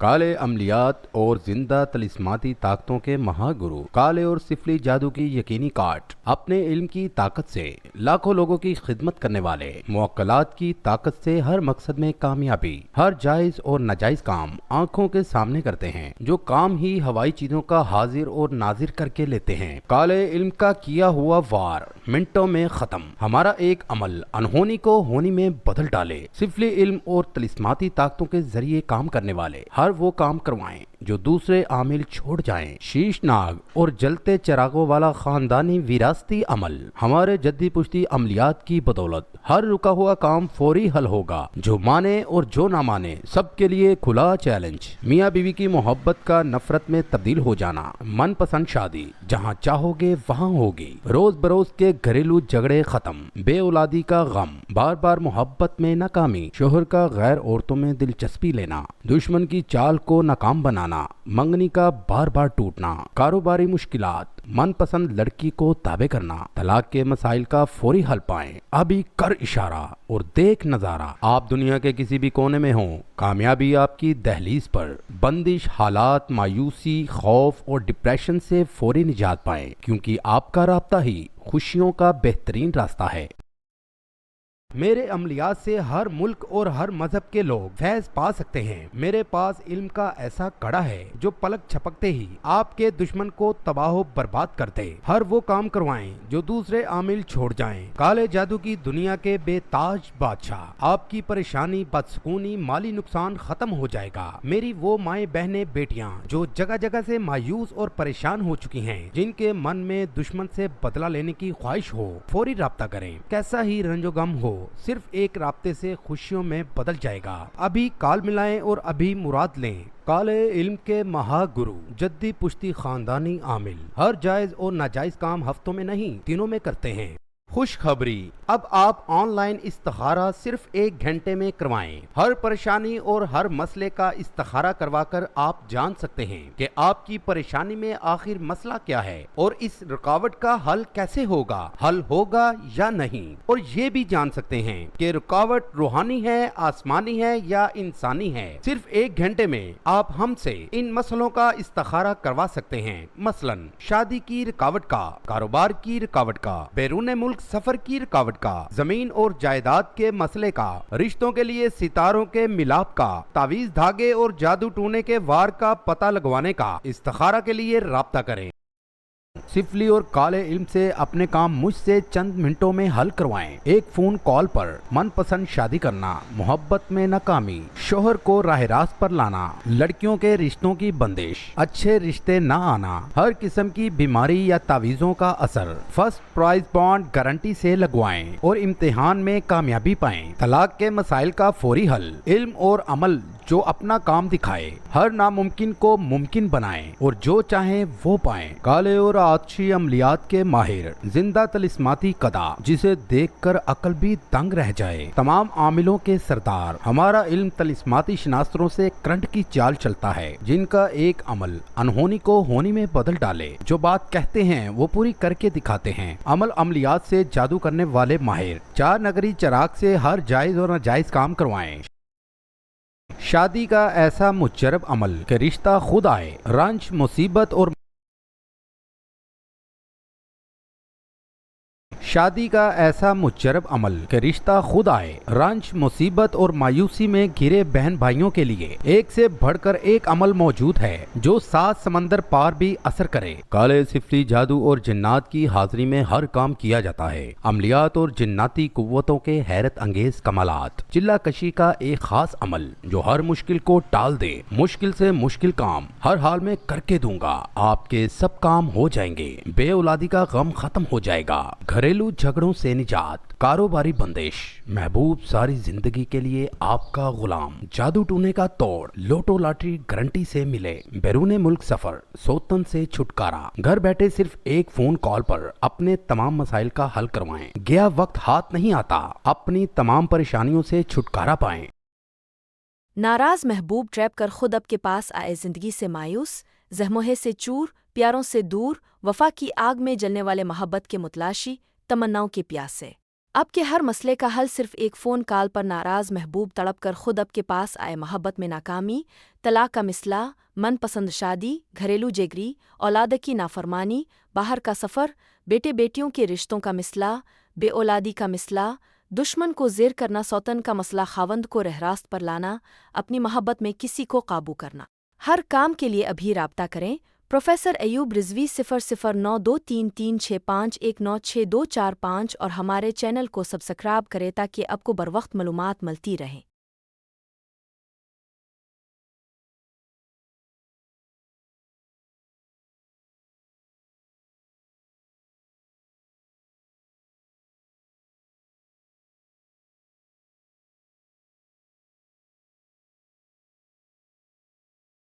काले अमलियात और जिंदा तलिस्माती ताकतों के महागुरु, काले और सिफली जादू की यकीनी काट, अपने इल्म की ताकत से लाखों लोगों की खिदमत करने वाले, मुअक्कलात की ताकत से हर मकसद में कामयाबी, हर जायज और नाजायज काम आंखों के सामने करते हैं, जो काम ही हवाई चीजों का हाजिर और नाजिर करके लेते हैं। काले इल्म का किया हुआ वार मिनटों में खत्म, हमारा एक अमल अनहोनी को होनी में बदल डाले। सिफली इल्म और तलिस्माती ताकतों के जरिए काम करने वाले हर वो काम करवाएं जो दूसरे आमिल छोड़ जाएं। शीश नाग और जलते चिरागों वाला खानदानी विरासती अमल, हमारे जद्दी पुश्ती अमलियात की बदौलत हर रुका हुआ काम फौरी हल होगा। जो माने और जो ना माने सबके लिए खुला चैलेंज। मियाँ बीवी की मोहब्बत का नफरत में तब्दील हो जाना, मनपसंद शादी जहाँ चाहोगे वहाँ होगी। रोज बरोज के घरेलू झगड़े खत्म, बे औलादी का गम, बार बार मोहब्बत में नाकामी, शोहर का गैर औरतों में दिलचस्पी लेना, दुश्मन की चाल को नाकाम बनाना, मंगनी का बार बार टूटना, कारोबारी मुश्किलात, मनपसंद लड़की को ताबे करना, तलाक के मसाइल का फौरी हल पाएं। अभी कर इशारा और देख नजारा। आप दुनिया के किसी भी कोने में हों, कामयाबी आपकी दहलीज पर। बंदिश हालात, मायूसी, खौफ और डिप्रेशन से फौरी निजात पाएं, क्योंकि आपका रास्ता ही खुशियों का बेहतरीन रास्ता है। मेरे अमलियात से हर मुल्क और हर मजहब के लोग फैज पा सकते हैं। मेरे पास इल्म का ऐसा कड़ा है जो पलक झपकते ही आपके दुश्मन को तबाह बर्बाद कर दे। हर वो काम करवाएं जो दूसरे आमिल छोड़ जाएं। काले जादू की दुनिया के बेताज बादशाह, आपकी परेशानी, बदसुकूनी, माली नुकसान खत्म हो जाएगा। मेरी वो माएँ, बहनें, बेटियाँ जो जगह जगह से मायूस और परेशान हो चुकी हैं, जिनके मन में दुश्मन से बदला लेने की ख्वाहिश हो, फौरी राब्ता करें। कैसा ही रंजोगम हो, सिर्फ एक राब्ते से खुशियों में बदल जाएगा। अभी काल मिलाएं और अभी मुराद लें। काले इल्म के महागुरु, जद्दी पुश्ती खानदानी आमिल, हर जायज और नाजायज काम हफ्तों में नहीं, दिनों में करते हैं। खुशखबरी, अब आप ऑनलाइन इस्तिखारा सिर्फ 1 घंटे में करवाएं। हर परेशानी और हर मसले का इस्तिखारा करवाकर आप जान सकते हैं कि आपकी परेशानी में आखिर मसला क्या है और इस रुकावट का हल कैसे होगा, हल होगा या नहीं। और ये भी जान सकते हैं कि रुकावट रूहानी है, आसमानी है या इंसानी है। सिर्फ 1 घंटे में आप हमसे इन मसलों का इस्तिखारा करवा सकते हैं। मसलन शादी की रुकावट का, कारोबार की रुकावट का, बैरून मुल्क सफर की रुकावट का, जमीन और जायदाद के मसले का, रिश्तों के लिए सितारों के मिलाप का, तावीज धागे और जादू टूने के वार का पता लगवाने का। इस्तिखारा के लिए राब्ता करें। सिफली और काले इल्म से अपने काम मुझसे चंद मिनटों में हल करवाएं। एक फोन कॉल पर मनपसंद शादी करना, मोहब्बत में नाकामी, शोहर को राह रास्त पर लाना, लड़कियों के रिश्तों की बंदिश, अच्छे रिश्ते न आना, हर किस्म की बीमारी या तावीजों का असर, फर्स्ट प्राइज बॉन्ड गारंटी से लगवाएं और इम्तिहान में कामयाबी पाएं। तलाक के मसाइल का फौरी हल, इल्म और अमल जो अपना काम दिखाए, हर नामुमकिन को मुमकिन बनाएं और जो चाहें वो पाएं। काले और आतशी अमलियात के माहिर, जिंदा तलिस्माती कदा जिसे देखकर अकल भी दंग रह जाए, तमाम आमिलों के सरदार। हमारा इल्म तलिस्माती शनास्तरों से करंट की चाल चलता है, जिनका एक अमल अनहोनी को होनी में बदल डाले। जो बात कहते हैं वो पूरी करके दिखाते हैं। अमल अमलियात से जादू करने वाले माहिर, 4 नगरी चिराग से हर जायज और नाजायज काम करवाएं। शादी का ऐसा मुजरब अमल कि रिश्ता खुद आए, रंज, मुसीबत और शादी का ऐसा मुजरब अमल कि रिश्ता खुद आए, रंज, मुसीबत और मायूसी में घिरे बहन भाइयों के लिए एक से बढ़कर एक अमल मौजूद है जो 7 समंदर पार भी असर करे। काले सिफली जादू और जिन्नात की हाजिरी में हर काम किया जाता है। अमलियात और जिन्नाती कुव्वतों के हैरत अंगेज कमालात, चिल्ला कशी का एक खास अमल जो हर मुश्किल को टाल दे। मुश्किल से मुश्किल काम हर हाल में करके दूंगा, आपके सब काम हो जाएंगे। बे औलादी का गम खत्म हो जाएगा। घरेलू झगड़ों से निजात, कारोबारी बंदिश, महबूब सारी जिंदगी के लिए आपका गुलाम। जादू टूने का तोड़, लोटो लॉटरी गारंटी से मिले। बैरून मुल्क सफर, सोतन से छुटकारा, घर बैठे सिर्फ एक फोन कॉल पर अपने तमाम मसाइल का हल करवाएं। गया वक्त हाथ नहीं आता, अपनी तमाम परेशानियों से छुटकारा पाएं। नाराज महबूब ट्रैप कर खुद अब के पास आए, जिंदगी से मायूस, जहमोहे से चूर, प्यारों से दूर, वफा की आग में जलने वाले मोहब्बत के मुतलाशी, तमन्नाओं के प्यासे। اب کے ہر مسئلے کا حل صرف ایک فون کال پر ناراض محبوب تڑپ کر خود اب کے پاس آئے محبت میں ناکامی، طلاق کا مسئلہ، من پسند شادی، گھریلو جیگری، اولاد کی نافرمانی، باہر کا سفر، بیٹے بیٹیوں کے رشتوں کا مسئلہ، بے اولادی کا مسئلہ، دشمن کو زیر کرنا، سوتن کا مسئلہ، خاوند کو رہ راست پر لانا، اپنی محبت میں کسی کو قابو کرنا۔ ہر کام کے لیے ابھی رابطہ کریں پروفیسر ایوب رضوی 00923365196245 اور ہمارے چینل کو سبسکرائب کریں تاکہ آپ کو بروقت معلومات ملتی رہیں۔